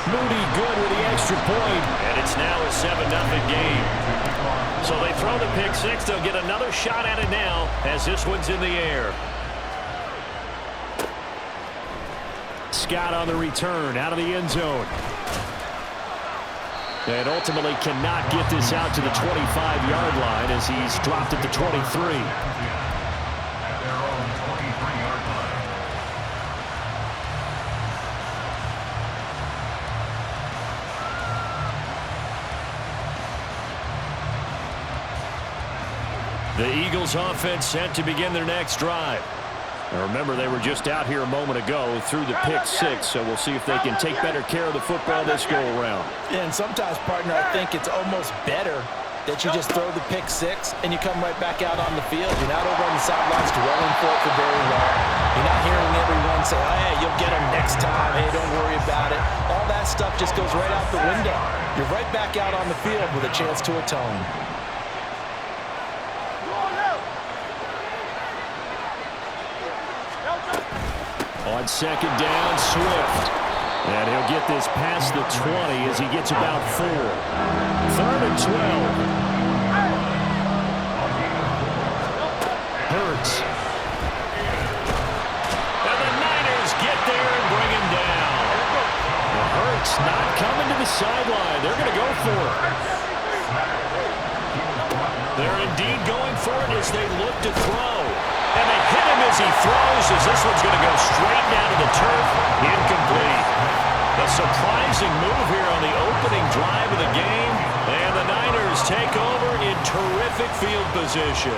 Moody good with the extra point. And it's now a 7-0 game. So they throw the pick six. They'll get another shot at it now as this one's in the air. Scott on the return out of the end zone. And ultimately cannot get this out to the 25-yard line as he's dropped at the 23. The Eagles offense set to begin their next drive. Now remember, they were just out here a moment ago through the pick six, so we'll see if they can take better care of the football this go-around. Yeah, and sometimes, partner, I think it's almost better that you just throw the pick six and you come right back out on the field. You're not over on the sidelines dwelling for it for very long. You're not hearing everyone say, oh, hey, you'll get them next time. Hey, don't worry about it. All that stuff just goes right out the window. You're right back out on the field with a chance to atone. On second down, Swift. And he'll get this past the 20 as he gets about 4. 3rd and 12. Hurts. And the Niners get there and bring him down. The Hurts not coming to the sideline. They're going to go for it. They're indeed going for it as they look to throw. And they hit him as he throws, as this one's going to go straight down to the turf. Incomplete. A surprising move here on the opening drive of the game. And the Niners take over in terrific field position.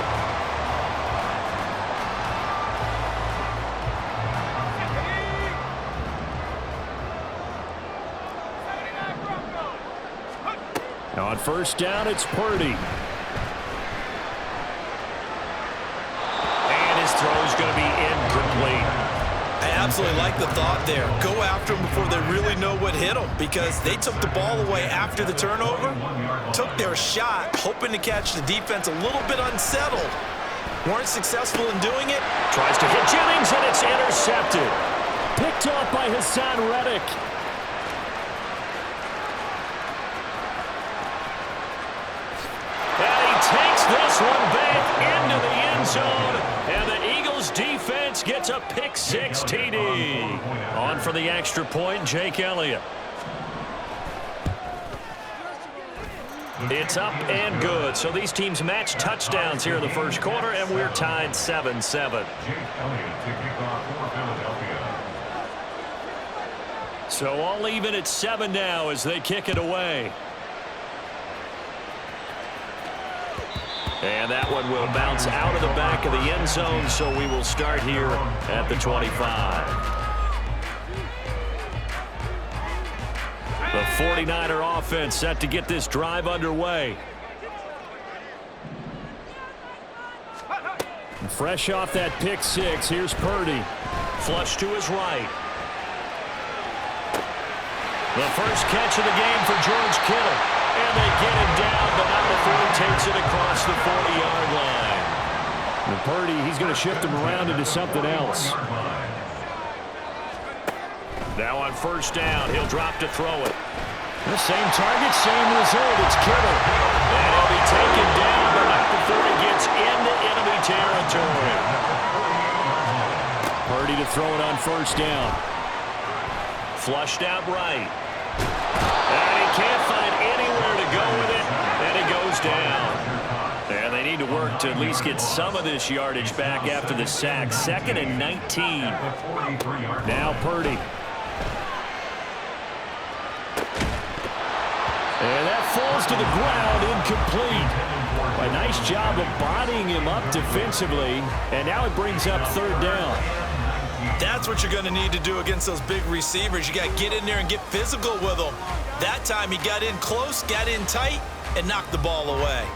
Now on first down, it's Purdy. Throw's going to be incomplete. I absolutely like the thought there. Go after them before they really know what hit them, because they took the ball away after the turnover, took their shot, hoping to catch the defense a little bit unsettled. Weren't successful in doing it. Tries to hit Jennings, and it's intercepted. Picked off by Hassan Reddick. And he takes this one back into the end zone. And the Eagles defense gets a pick six TD. On for the extra point, Jake Elliott. It's up and good. So these teams match touchdowns here in the first quarter, and we're tied 7-7. So all even at 7 now as they kick it away. And that one will bounce out of the back of the end zone, so we will start here at the 25. The 49er offense set to get this drive underway. And fresh off that pick six, here's Purdy. Flush to his right. The first catch of the game for George Kittle. And they get him down, but not before he takes it across the 40-yard line. And Purdy, he's going to shift him around into something else. Now on first down, he'll drop to throw it. The same target, same result. It's Kittle. And he'll be taken down, but not before he gets into enemy territory. Purdy to throw it on first down. Flushed out right. And he can't find anywhere to go with it, and it goes down. And they need to work to at least get some of this yardage back after the sack. 2nd and 19. Now Purdy. And that falls to the ground, incomplete. A nice job of bodying him up defensively, and now it brings up 3rd down. That's what you're going to need to do against those big receivers. You got to get in there and get physical with them. That time he got in close, got in tight, and knocked the ball away.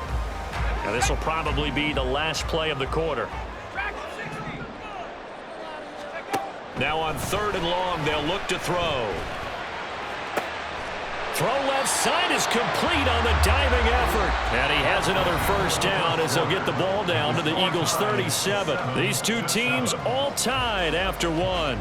Now this will probably be the last play of the quarter. Now on 3rd and long, they'll look to throw. Throw left side is complete on the diving effort. And he has another first down as they'll get the ball down to the Eagles' 37. These two teams all tied after one.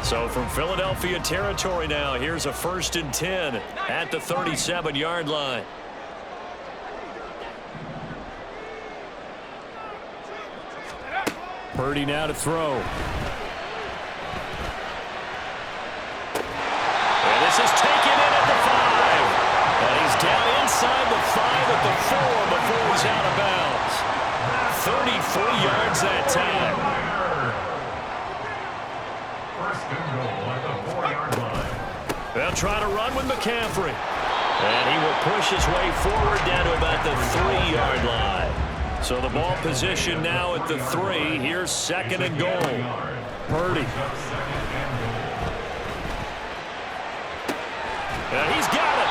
So from Philadelphia territory now, here's a 1st and 10 at the 37-yard line. Purdy now to throw. And this is taken in at the 5. And he's down inside the 5 at the 4 before he's out of bounds. 33 yards that time. They'll try to run with McCaffrey. And he will push his way forward down to about the 3-yard line. So the ball position now at the 3. Here's 2nd and goal. Purdy. And he's got it.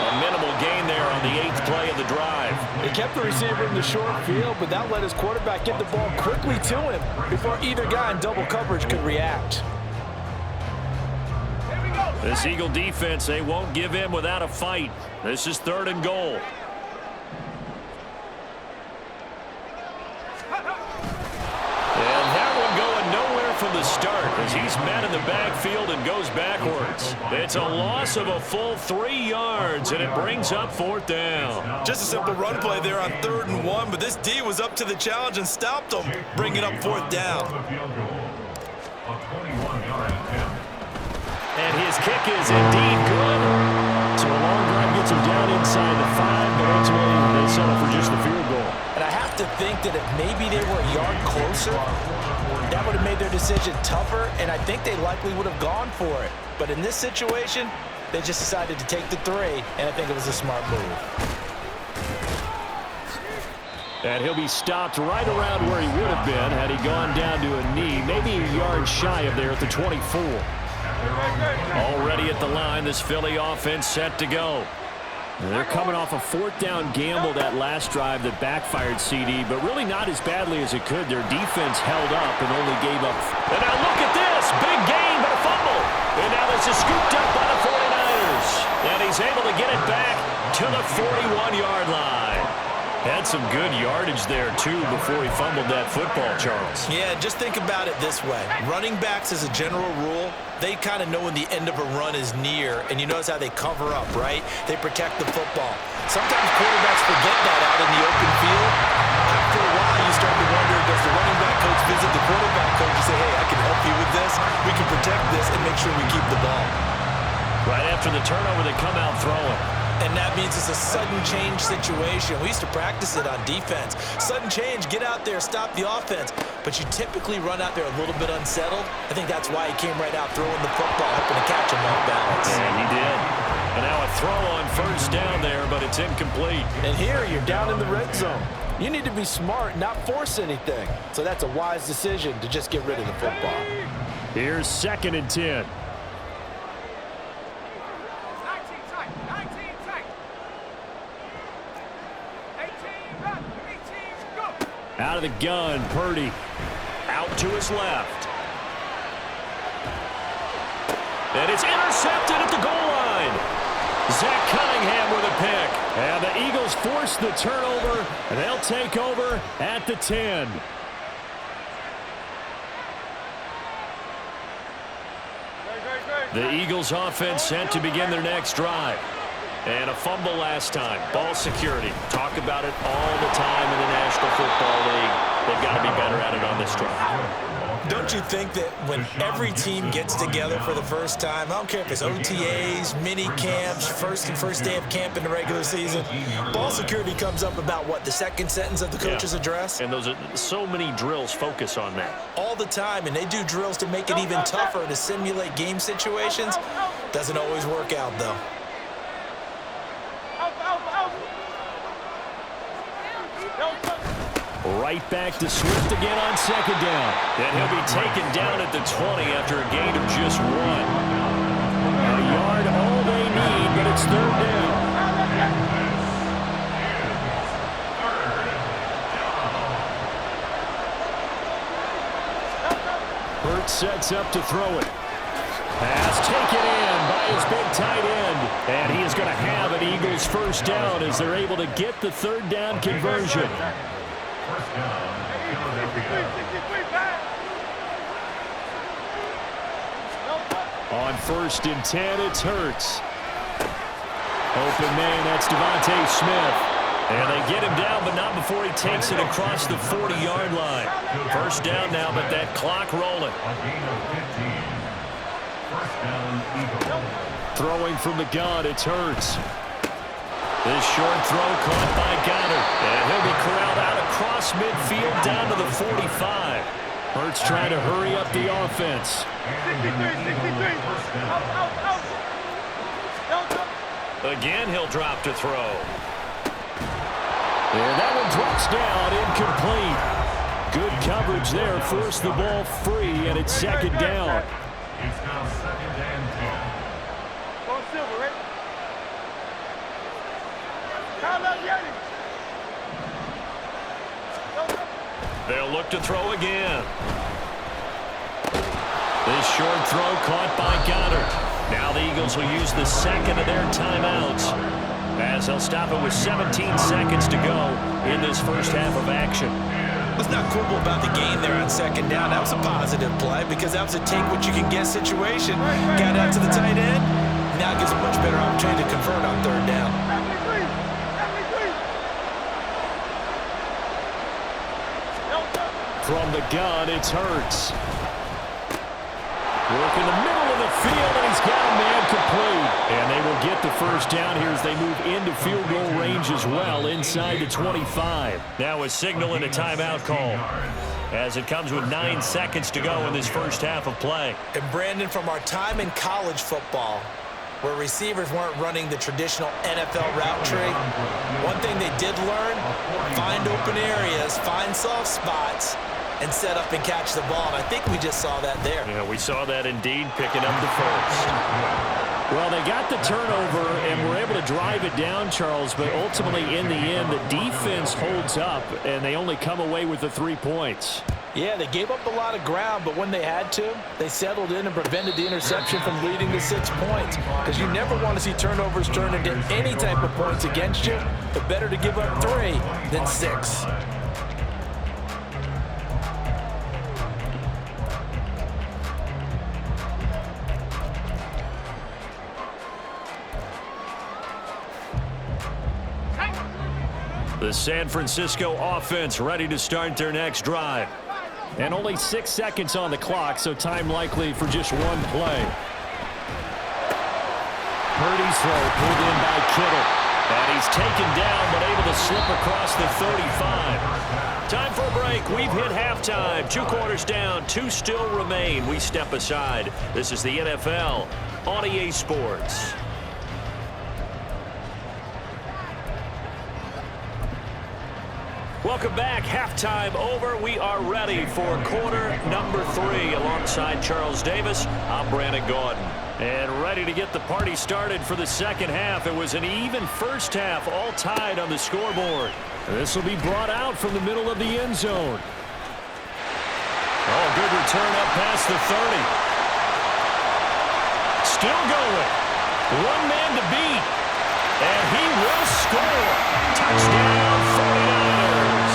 A minimal gain there on the 8th play of the drive. He kept the receiver in the short field, but that let his quarterback get the ball quickly to him before either guy in double coverage could react. This Eagle defense, they won't give in without a fight. This is 3rd and goal. And that one going nowhere from the start as he's met in the backfield and goes backwards. It's a loss of a full 3 yards, and it brings up 4th down. Just a simple run play there on 3rd and 1, but this D was up to the challenge and stopped him, bringing up 4th down. And his kick is indeed good. So a long drive gets him down inside the 5, but ultimately they settle for just the field goal. And I have to think that if maybe they were a yard closer, that would have made their decision tougher, and I think they likely would have gone for it. But in this situation, they just decided to take the 3, and I think it was a smart move. And he'll be stopped right around where he would have been had he gone down to a knee, maybe a yard shy of there at the 24. Already at the line, this Philly offense set to go. They're coming off a 4th down gamble that last drive that backfired CD, but really not as badly as it could. Their defense held up and only gave up. And now look at this. Big gain, but a fumble. And now this is scooped up by the 49ers. And he's able to get it back to the 41-yard line. Had some good yardage there, too, before he fumbled that football, Charles. Yeah, just think about it this way. Running backs, as a general rule, they kind of know when the end of a run is near, and you notice how they cover up, right? They protect the football. Sometimes quarterbacks forget that out in the open field. After a while, you start to wonder, does the running back coach visit the quarterback coach and say, hey, I can help you with this, we can protect this, and make sure we keep the ball. Right after the turnover, they come out throwing. And that means it's a sudden change situation. We used to practice it on defense. Sudden change, get out there, stop the offense. But you typically run out there a little bit unsettled. I think that's why he came right out throwing the football, hoping to catch him off balance. And he did. And now a throw on 1st down there, but it's incomplete. And here you're down in the red zone. You need to be smart, not force anything. So that's a wise decision to just get rid of the football. Here's 2nd and 10. Out of the gun, Purdy. Out to his left. And it's intercepted at the goal line. Zach Cunningham with a pick. And the Eagles force the turnover, and they'll take over at the 10. The Eagles offense set to begin their next drive. And a fumble last time. Ball security. Talk about it all the time in the National Football League. They've got to be better at it on this drive. Don't you think that when every team gets together for the first time, I don't care if it's OTAs, mini camps, first day of camp in the regular season, ball security comes up about what, the second sentence of the coach's address? And those are so many drills focus on that. All the time, and they do drills to make it even tougher to simulate game situations. Doesn't always work out, though. Right back to Swift again on 2nd down. And he'll be taken down at the 20 after a gain of just 1. A yard all they need, but it's 3rd down. Hurt sets up to throw it. Pass taken in by his big tight end. And he is going to have an Eagles 1st down as they're able to get the 3rd down conversion. On 1st and 10, it's Hurts. Open man, that's Devontae Smith. And they get him down, but not before he takes it across the 40-yard line. First down now, but that clock rolling. Throwing from the gun, it's Hurts. This short throw caught by Goddard. And he'll be corralled out across midfield down to the 45. Hurts trying to hurry up the offense. 63. Again, he'll drop to throw. And that one drops down, incomplete. Good coverage there, forced the ball free, and it's second down. It's now 2nd and 10. Go Silver, right? They'll look to throw again. This short throw caught by Goddard. Now the Eagles will use the second of their timeouts, as they'll stop it with 17 seconds to go in this first half of action. Let's not quibble about the game there on 2nd down. That was a positive play because that was a take-what-you-can-get situation. Got out to the tight end. Now gives a much better opportunity to convert on 3rd down. From the gun, it's Hurts. Work in the middle of the field, and he's got a man complete. And they will get the first down here as they move into field goal range as well, inside the 25. Now a signal and a timeout call, as it comes with 9 seconds to go in this first half of play. And Brandon, from our time in college football, where receivers weren't running the traditional NFL route tree, one thing they did learn, find open areas, find soft spots, and set up and catch the ball. And I think we just saw that there. Yeah, we saw that indeed, picking up the first. Well, they got the turnover and were able to drive it down, Charles, but ultimately in the end, the defense holds up, and they only come away with the 3 points. Yeah, they gave up a lot of ground, but when they had to, they settled in and prevented the interception from leading to 6 points. Because you never want to see turnovers turn into any type of points against you, but better to give up 3 than 6. The San Francisco offense ready to start their next drive. And only 6 seconds on the clock, so time likely for just one play. Purdy's throw pulled in by Kittle. And he's taken down, but able to slip across the 35. Time for a break. We've hit halftime. 2 quarters down, 2 still remain. We step aside. This is the NFL on EA Sports. Welcome back. Halftime over. We are ready for quarter number 3. Alongside Charles Davis, I'm Brandon Gordon. And ready to get the party started for the second half. It was an even first half, all tied on the scoreboard. This will be brought out from the middle of the end zone. Oh, good return up past the 30. Still going. One man to beat. And he will score. Touchdown, 49ers.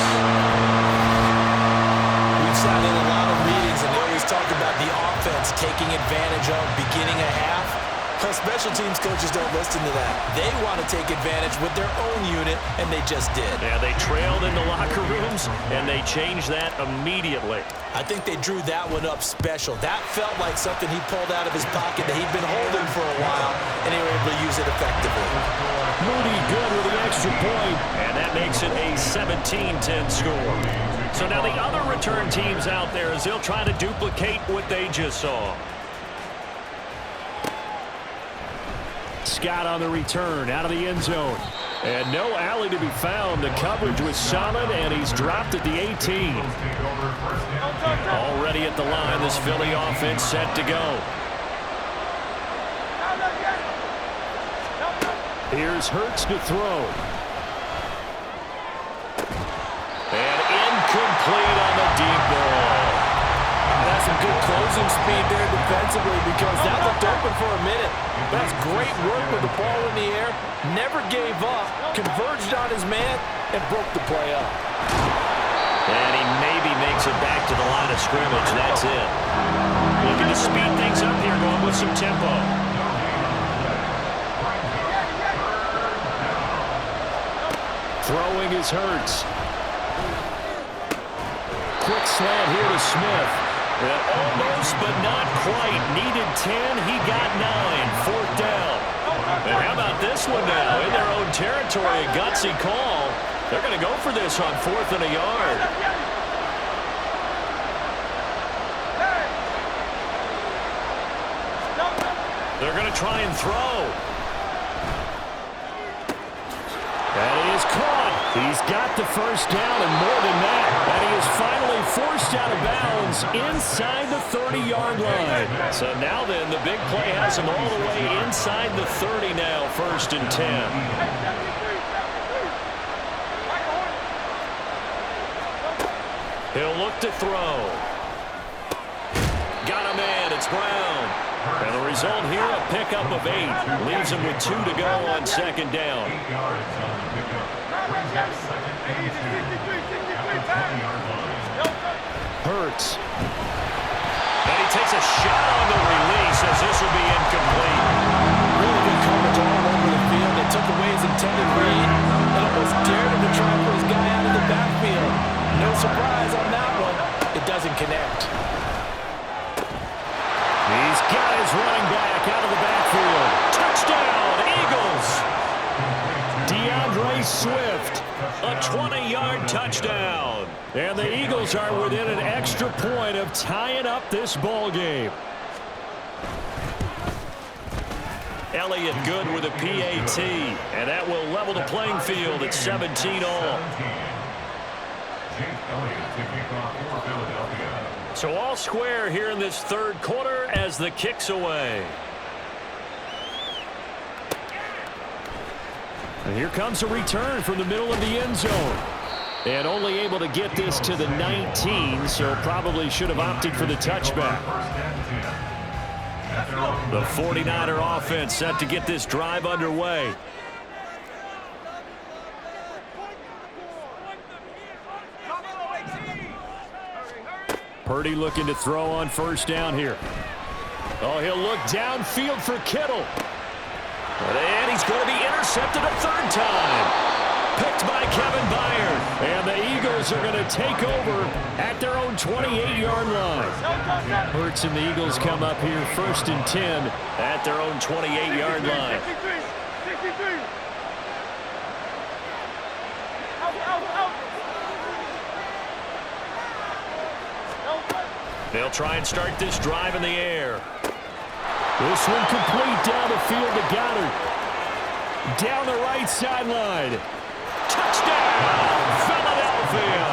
We've sat in a lot of meetings, and they always talk about the offense taking advantage of beginning a half. Plus, special teams coaches don't listen to that. They want to take advantage with their own unit, and they just did. Yeah, they trailed in the locker rooms, and they changed that immediately. I think they drew that one up special. That felt like something he pulled out of his pocket that he'd been holding for a while, and they were able to use it effectively. Moody good with the extra point. And that makes it a 17-10 score. So now the other return teams out there, as they'll try to duplicate what they just saw. Scott on the return, out of the end zone. And no alley to be found. The coverage was solid, and he's dropped at the 18. Already at the line, this Philly offense set to go. Here's Hurts to throw. And incomplete on the deep ball. That's some good closing speed there defensively, because that looked open for a minute. That's great work with the ball in the air. Never gave up, converged on his man, and broke the play up. And he maybe makes it back to the line of scrimmage. That's it. Looking to speed things up here, going with some tempo. Throwing is Hurts. Quick slant here to Smith. Almost, but not quite. Needed 10. He got 9. Fourth down. And how about this one now? In their own territory, a gutsy call. They're going to go for this on 4th and a yard. They're going to try and throw. That is caught. He's got the first down and more than that. And he is finally forced out of bounds inside the 30-yard line. So now then, the big play has him all the way inside the 30 now, 1st and 10. He'll look to throw. Got a man. It's Brown. And the result here, a pickup of 8. Leaves him with 2 to go on 2nd down. 8 yards on the pickup. Brings up 2nd and 2 at the 20-yard line. Hurts. And he takes a shot on the release as this will be incomplete. Really good coverage all over the field. They took away his intended read and almost dared him to try for his guy out of the backfield. No surprise on that one. It doesn't connect. He's got his running back out of the backfield. Touchdown, Eagles! DeAndre Swift. A 20-yard touchdown. And the Eagles are within an extra point of tying up this ball game. Elliott good with a PAT, and that will level the playing field at 17 all. So all square here in this 3rd quarter as the kick's away. And here comes a return from the middle of the end zone. And only able to get this to the 19, so probably should have opted for the touchback. The 49er offense set to get this drive underway. Purdy looking to throw on 1st down here. Oh, he'll look downfield for Kittle. And he's going to be intercepted a 3rd time. Picked by Kevin Byard. And the Eagles are going to take over at their own 28-yard line. Hurts and the Eagles come up here 1st and 10 at their own 28-yard line. They'll try and start this drive in the air. This one complete down the field to Goddard. Down the right sideline. Touchdown, Philadelphia.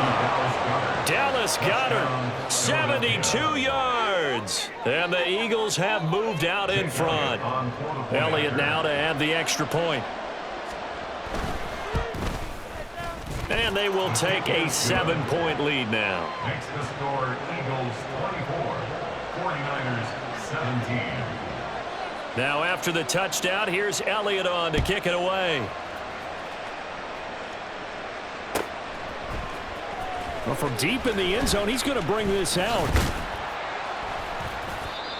Dallas Goedert, 72 yards. And the Eagles have moved out in front. Elliott now to add the extra point. And they will take a 7-point lead now. Next to score, Eagles 24, 49ers 17. Now after the touchdown, here's Elliott on to kick it away. Well, from deep in the end zone, he's going to bring this out.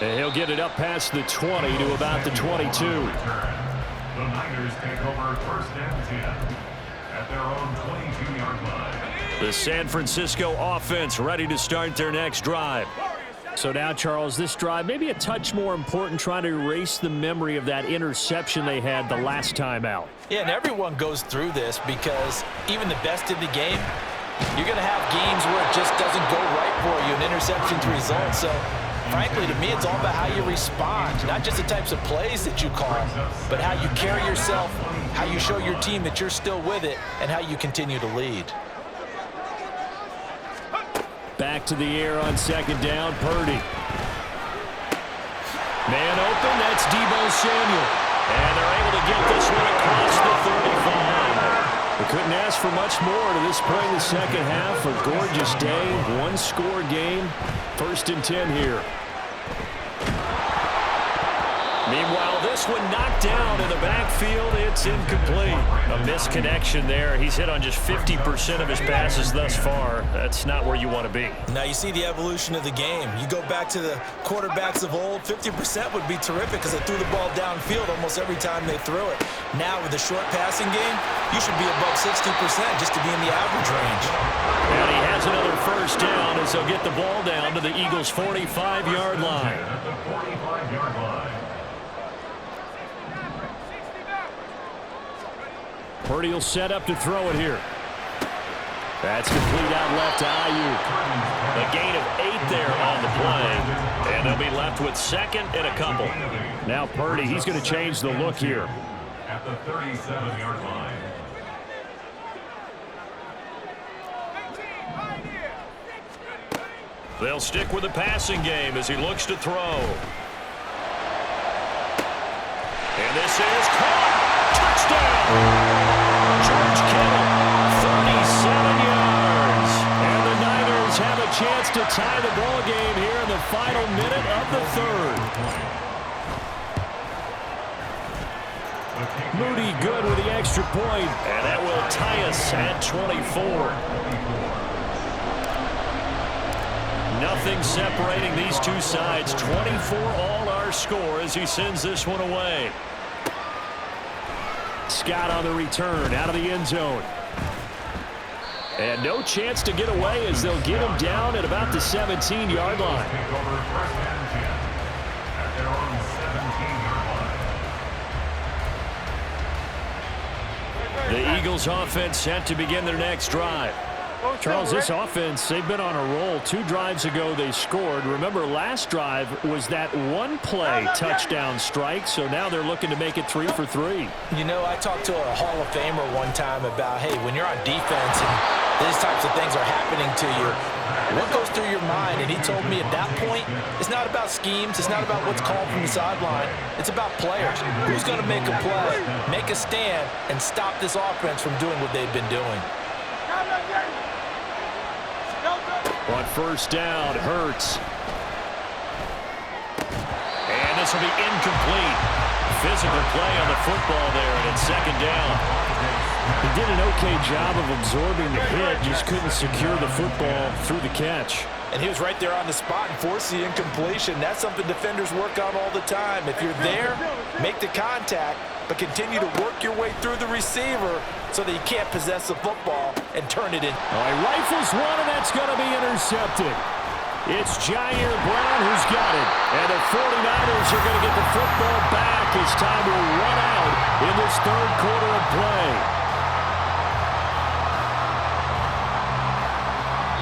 And he'll get it up past the 20 to about the 22. The Niners take over 1st and 10 at their own 22-yard line. The San Francisco offense ready to start their next drive. So now, Charles, this drive maybe a touch more important, trying to erase the memory of that interception they had the last time out. Yeah, and everyone goes through this because even the best in the game, you're going to have games where it just doesn't go right for you, and interceptions result. So, frankly, to me, it's all about how you respond, not just the types of plays that you call, but how you carry yourself, how you show your team that you're still with it, and how you continue to lead. Back to the air on 2nd down, Purdy. Man open, that's Deebo Samuel. And they're able to get this one across the 35. We couldn't ask for much more to this point in the second half. A gorgeous day, one-score game. 1st and 10 here. Meanwhile, this one knocked down in the backfield. It's incomplete. A misconnection there. He's hit on just 50% of his passes thus far. That's not where you want to be. Now you see the evolution of the game. You go back to the quarterbacks of old, 50% would be terrific because they threw the ball downfield almost every time they threw it. Now with the short passing game, you should be above 60% just to be in the average range. And he has another first down as they'll get the ball down to the Eagles' 45-yard line. At the 45-yard line. Purdy will set up to throw it here. That's complete out left to Ayuk. A gain of 8 there on the play. And they'll be left with second and a couple. Now Purdy, he's going to change the look here. At the 37-yard line. They'll stick with the passing game as he looks to throw. And this is caught. Touchdown! George Kittle, 37 yards. And the Niners have a chance to tie the ball game here in the final minute of the third. Moody good with the extra point. And that will tie us at 24. Nothing separating these two sides. 24 all our score as he sends this one away. Scott on the return out of the end zone. And no chance to get away as they'll get him down at about the 17-yard line. Take over first and 10 at their own 17-yard line. The Eagles offense set to begin their next drive. Charles, this offense, they've been on a roll. 2 drives ago they scored. Remember, last drive was that one-play touchdown strike, so now they're looking to make it 3 for 3. You know, I talked to a Hall of Famer one time about, hey, when you're on defense and these types of things are happening to you, what goes through your mind? And he told me at that point, it's not about schemes. It's not about what's called from the sideline. It's about players. Who's going to make a play, make a stand, and stop this offense from doing what they've been doing? On first down, Hurts. And this will be incomplete. Physical play on the football there, and it's second down. He did an okay job of absorbing the hit, just couldn't secure the football through the catch. And he was right there on the spot and forced the incompletion. That's something defenders work on all the time. If you're there, make the contact, but continue to work your way through the receiver so that he can't possess the football and turn it in. Oh, he rifles one, and that's going to be intercepted. It's Jair Brown who's got it. And the 49ers are going to get the football back as time will run out in this third quarter of play.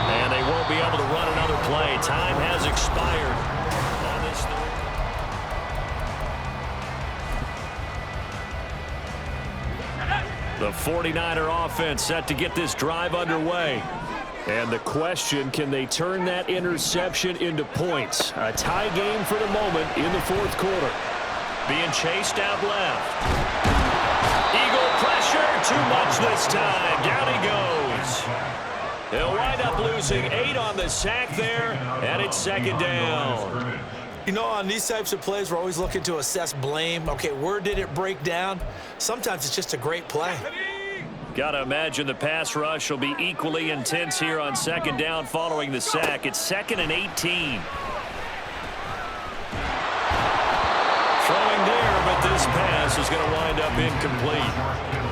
And they won't be able to run another play. Time has expired on this third. The 49er offense set to get this drive underway. And the question, can they turn that interception into points? A tie game for the moment in the fourth quarter. Being chased out left. Eagle pressure, too much this time. Down he goes. They'll wind up losing 8 on the sack there, and it's second down. You know, on these types of plays, we're always looking to assess blame. Okay, where did it break down? Sometimes it's just a great play. Got to imagine the pass rush will be equally intense here on second down following the sack. It's 2nd and 18. Throwing there, but this pass is going to wind up incomplete.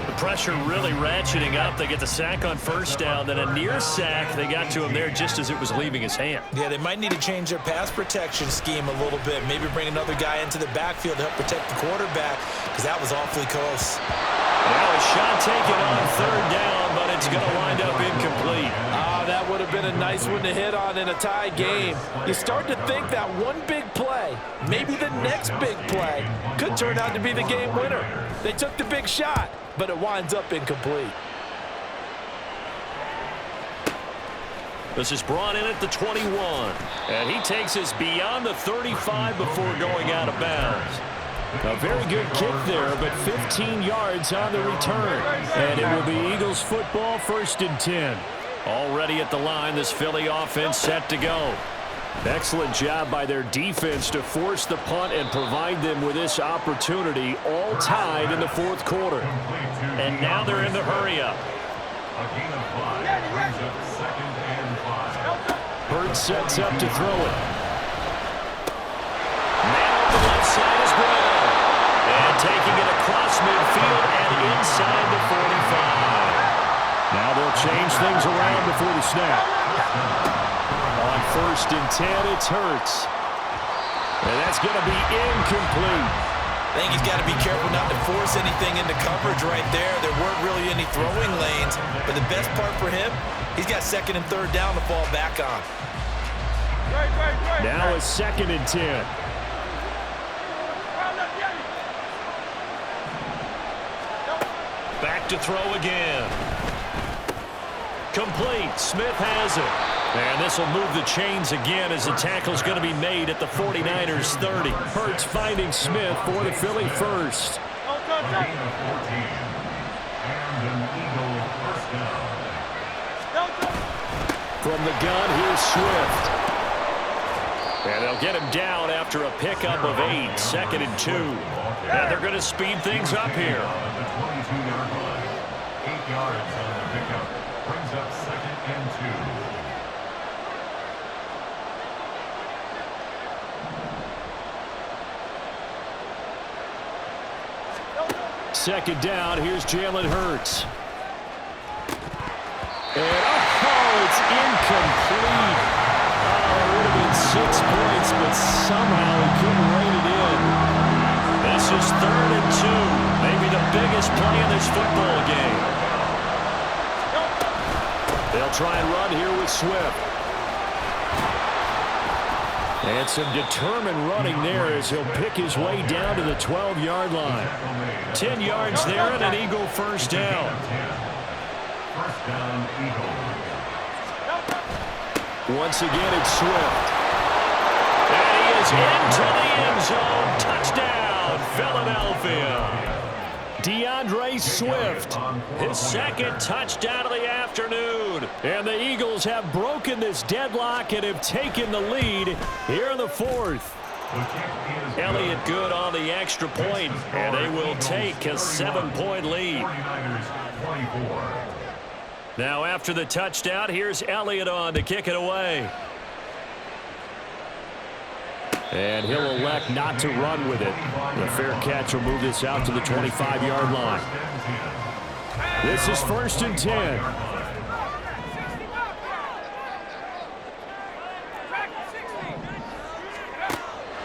The pressure really ratcheting up. They get the sack on first down, then a near sack. They got to him there just as it was leaving his hand. Yeah, they might need to change their pass protection scheme a little bit. Maybe bring another guy into the backfield to help protect the quarterback, because that was awfully close. Now a shot taken on third down, but it's going to wind up incomplete. That would have been a nice one to hit on in a tie game. You start to think that one big play, maybe the next big play, could turn out to be the game winner. They took the big shot, but it winds up incomplete. This is brought in at the 21, and he takes us beyond the 35 before going out of bounds. A very good kick there, but 15 yards on the return. And it will be Eagles football, 1st and 10. Already at the line, this Philly offense set to go. Excellent job by their defense to force the punt and provide them with this opportunity, all tied in the fourth quarter. And now they're in the hurry-up. A gain of 5 brings up 2nd and 5. Hurts sets up to throw it. Man on the left side is Brown. And taking it across midfield and inside the 45. Now they'll change things around before the snap. On 1st and 10, it's Hurts. And that's going to be incomplete. I think he's got to be careful not to force anything into coverage right there. There weren't really any throwing lanes. But the best part for him, he's got 2nd and 3rd down to fall back on. Now it's 2nd and 10. Back to throw again. Complete. Smith has it. And this will move the chains again as the tackle's going to be made at the 49ers 30. Hurts finding Smith for the Philly first. A gain of 14. And an Eagle first down. From the gun, here's Swift. And they'll get him down after a pickup of 8. 2nd and 2. And they're going to speed things up here. On the 22-yard line. 8 yards on the pickup. Brings up 2nd and 2. Second down, here's Jalen Hurts. And, oh, it's incomplete. Oh, it would have been 6 points, but somehow he couldn't rein it in. This is 3rd and 2. Maybe the biggest play in this football game. They'll try and run here with Swift. And some determined running there as he'll pick his way down to the 12-yard line. 10 yards there and an Eagle first down. First down, Eagle. Once again, it's Swift. And he is into the end zone. Touchdown, Philadelphia. DeAndre Swift, His 2nd touchdown of the afternoon. and the Eagles have broken this deadlock and have taken the lead here in the 4th. Elliott good on the extra point, and they will take a 7-point lead. 49ers 24. Now after the touchdown, here's Elliott on to kick it away. And he'll elect not to run with it. The fair catch will move this out to the 25-yard line. This is 1st and 10.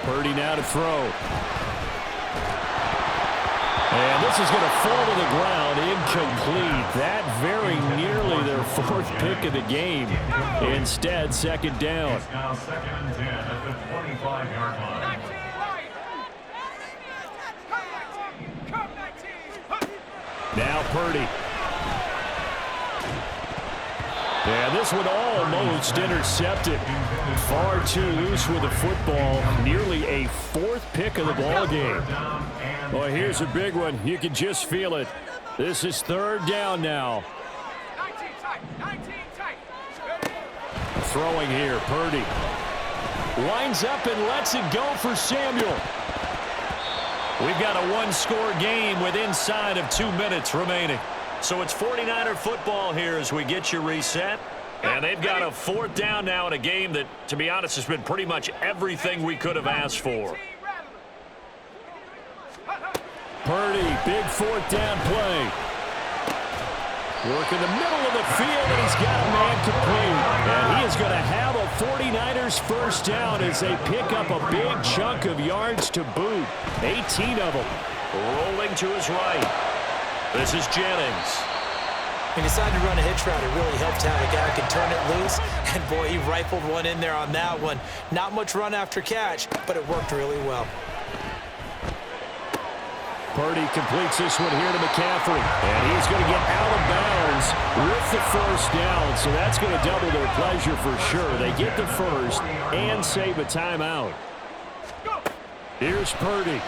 Purdy now to throw. And this is going to fall to the ground, incomplete. That very nearly their 4th pick of the game. Instead, 2nd down. It's now 2nd and 10 at the 25-yard line. Now Purdy. And this one almost intercepted. Far too loose with the football. Nearly a 4th pick of the ball game. Well, here's a big one. You can just feel it. This is 3rd down now. Throwing here, Purdy. Lines up and lets it go for Samuel. We've got a 1-score game with inside of 2 minutes remaining. So it's 49er football here as we get you reset. And they've got a 4th down now in a game that, to be honest, has been pretty much everything we could have asked for. Purdy, big 4th down play. Work in the middle of the field, and he's got a man complete. And he is going to have a 49ers first down as they pick up a big chunk of yards to boot. 18 of them. Rolling to his right. This is Jennings. He decided to run a hitch route. It really helped to have a guy who can turn it loose. And, boy, he rifled one in there on that one. Not much run after catch, but it worked really well. Purdy completes this one here to McCaffrey. And he's going to get out of bounds with the first down. So that's going to double their pleasure for sure. They get the first and save a timeout. Here's Purdy.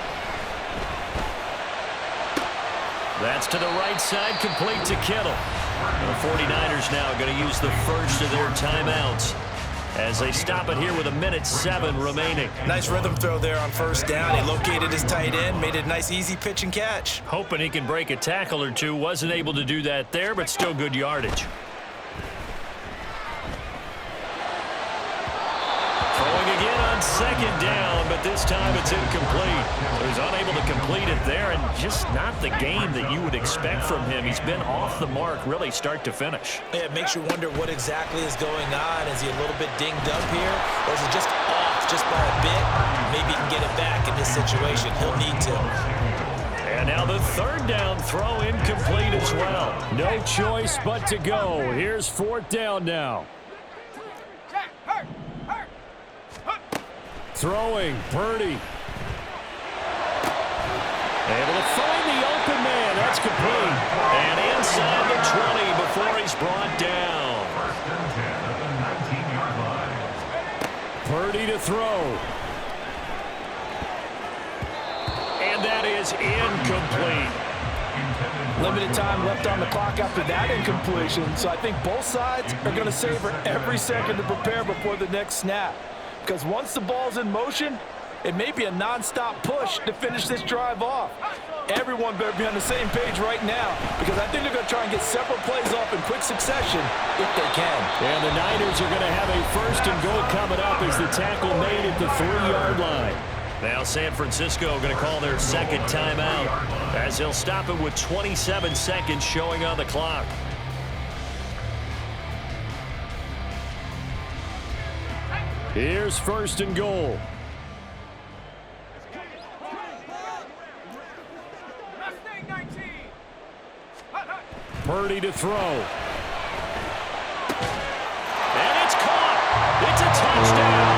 That's to the right side, complete to Kittle. The 49ers now going to use the first of their timeouts. as they stop it here with 1:07 remaining. Nice rhythm throw there on first down. He located his tight end, made it a nice easy pitch and catch. Hoping he can break a tackle or two. Wasn't able to do that there, but still good yardage. Throwing again on second down, but this time it's incomplete. So he's unable to complete it there, and just not the game that you would expect from him. He's been off the mark really start to finish. Yeah, it makes you wonder what exactly is going on. Is he a little bit dinged up here, or is he just off just by a bit? Maybe he can get it back in this situation. He'll need to. And now the third down throw incomplete as well. No choice but to go. Here's fourth down now. Throwing, Purdy. Able to find the open man. That's complete. And inside the 20 before he's brought down. First and 10 at the 19-yard line. Purdy to throw. And that is incomplete. Limited time left on the clock after that incompletion, so I think both sides are going to savor every second to prepare before the next snap. Because once the ball's in motion, it may be a non-stop push to finish this drive off. Everyone better be on the same page right now, because I think they're going to try and get several plays off in quick succession if they can. And the Niners are going to have a first and goal coming up as the tackle made at the 3-yard line. Now San Francisco going to call their second timeout as they'll stop it with 27 seconds showing on the clock. Here's first and goal. Purdy to throw. And it's caught. It's a touchdown.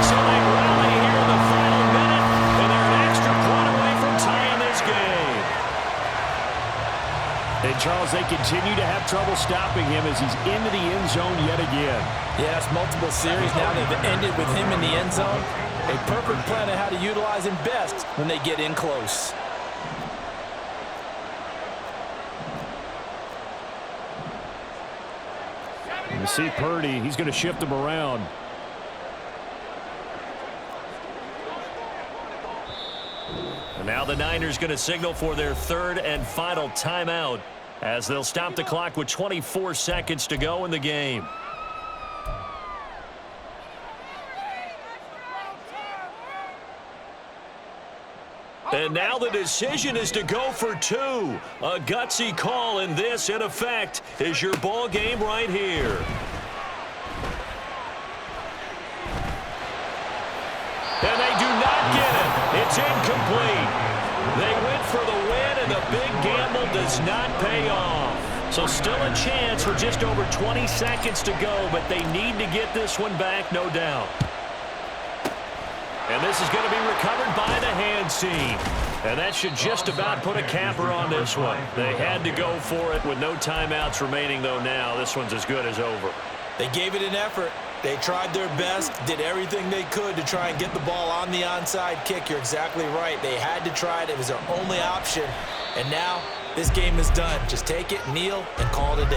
So they rally here in the final minute, and they're an extra point away from tying this game. And Charles, they continue to have trouble stopping him as he's into the end zone yet again. Yes, multiple series now they've ended with him in the end zone. A perfect plan of how to utilize him best when they get in close. You see Purdy, he's going to shift him around. And now the Niners going to signal for their third and final timeout as they'll stop the clock with 24 seconds to go in the game. And now the decision is to go for two. A gutsy call, and this, in effect, is your ball game right here. And they do not get it. It's incomplete. They went for the win, and the big gamble does not pay off. So still a chance with just over 20 seconds to go, but they need to get this one back, no doubt. And this is going to be recovered by the hands team. And that should just about put a capper on this one. They had to go for it with no timeouts remaining, though now. This one's as good as over. They gave it an effort. They tried their best, did everything they could to try and get the ball on the onside kick. You're exactly right. They had to try it. It was their only option. And now this game is done. Just take it, kneel, and call it a day.